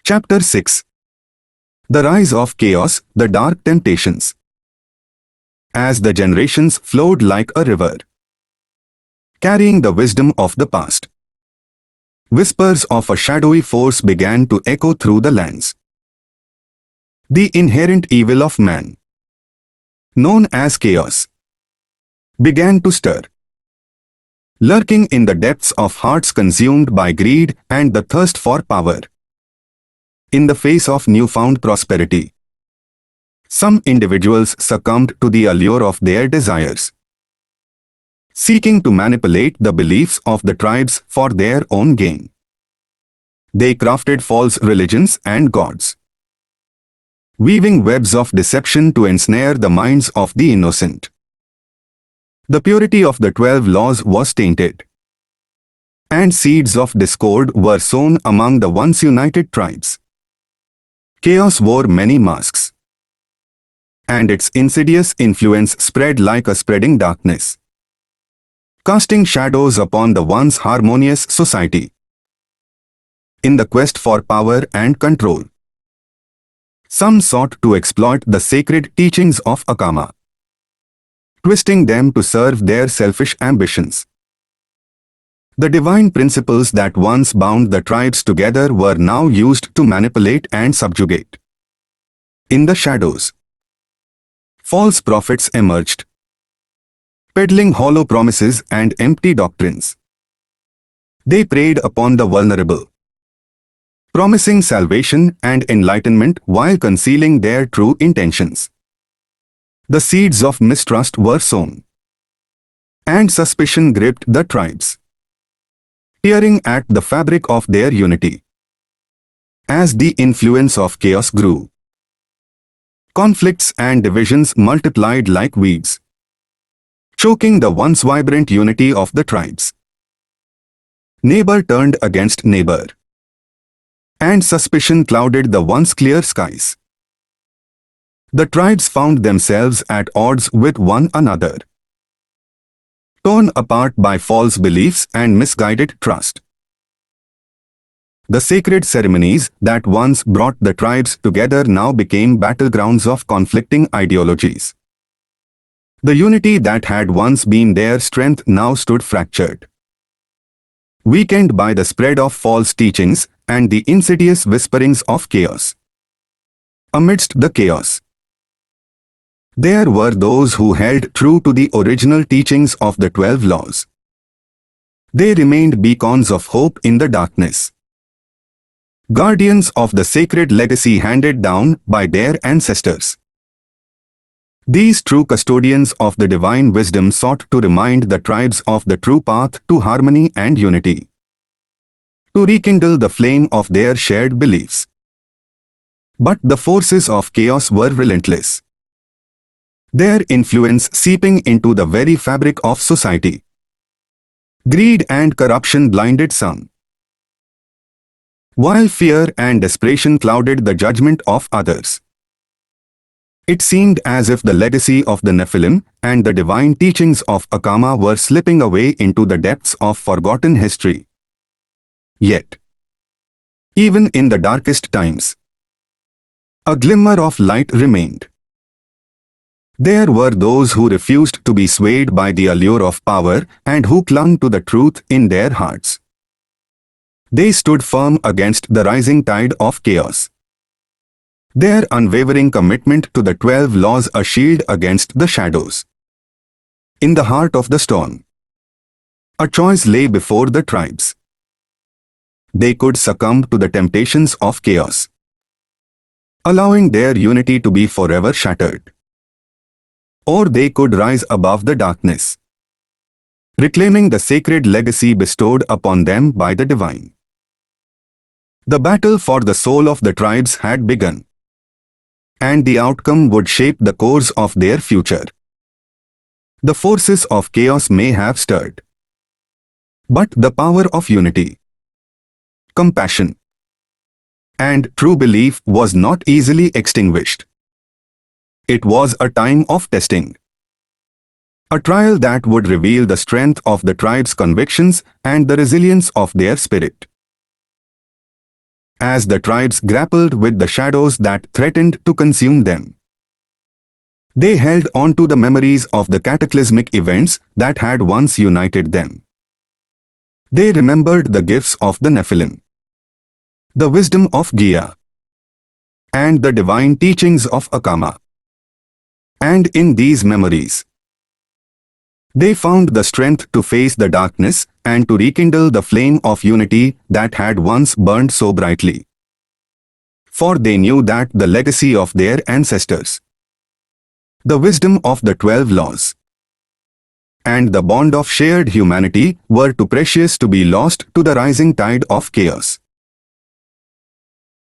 Chapter 6. The Rise of Chaos, the Dark Temptations. As the generations flowed like a river, carrying the wisdom of the past, whispers of a shadowy force began to echo through the lands. The inherent evil of man, known as chaos, began to stir, lurking in the depths of hearts consumed by greed and the thirst for power. In the face of newfound prosperity, some individuals succumbed to the allure of their desires, seeking to manipulate the beliefs of the tribes for their own gain. They crafted false religions and gods, weaving webs of deception to ensnare the minds of the innocent. The purity of the 12 laws was tainted, and seeds of discord were sown among the once united tribes. Chaos wore many masks, and its insidious influence spread like a spreading darkness, casting shadows upon the once harmonious society. In the quest for power and control, some sought to exploit the sacred teachings of Akama, twisting them to serve their selfish ambitions. The divine principles that once bound the tribes together were now used to manipulate and subjugate. In the shadows, false prophets emerged, peddling hollow promises and empty doctrines. They preyed upon the vulnerable, promising salvation and enlightenment while concealing their true intentions. The seeds of mistrust were sown, and suspicion gripped the tribes, tearing at the fabric of their unity. As the influence of chaos grew, conflicts and divisions multiplied like weeds, choking the once vibrant unity of the tribes. Neighbor turned against neighbor, and suspicion clouded the once clear skies. The tribes found themselves at odds with one another, torn apart by false beliefs and misguided trust. The sacred ceremonies that once brought the tribes together now became battlegrounds of conflicting ideologies. The unity that had once been their strength now stood fractured, weakened by the spread of false teachings and the insidious whisperings of chaos. Amidst the chaos, there were those who held true to the original teachings of the 12 laws. They remained beacons of hope in the darkness, guardians of the sacred legacy handed down by their ancestors. These true custodians of the divine wisdom sought to remind the tribes of the true path to harmony and unity, to rekindle the flame of their shared beliefs. But the forces of chaos were relentless, their influence seeping into the very fabric of society. Greed and corruption blinded some, while fear and desperation clouded the judgment of others. It seemed as if the legacy of the Nephilim and the divine teachings of Akama were slipping away into the depths of forgotten history. Yet, even in the darkest times, a glimmer of light remained. There were those who refused to be swayed by the allure of power and who clung to the truth in their hearts. They stood firm against the rising tide of chaos, their unwavering commitment to the 12 laws a shield against the shadows. In the heart of the storm, a choice lay before the tribes. They could succumb to the temptations of chaos, allowing their unity to be forever shattered. Or they could rise above the darkness, reclaiming the sacred legacy bestowed upon them by the divine. The battle for the soul of the tribes had begun, and the outcome would shape the course of their future. The forces of chaos may have stirred, but the power of unity, compassion, and true belief was not easily extinguished. It was a time of testing, a trial that would reveal the strength of the tribe's convictions and the resilience of their spirit. as the tribes grappled with the shadows that threatened to consume them. They held on to the memories of the cataclysmic events that had once united them. They remembered the gifts of the Nephilim, the wisdom of Gaia, and the divine teachings of Akama. And in these memories, they found the strength to face the darkness and to rekindle the flame of unity that had once burned so brightly. For they knew that the legacy of their ancestors, the wisdom of the 12 laws, and the bond of shared humanity were too precious to be lost to the rising tide of chaos.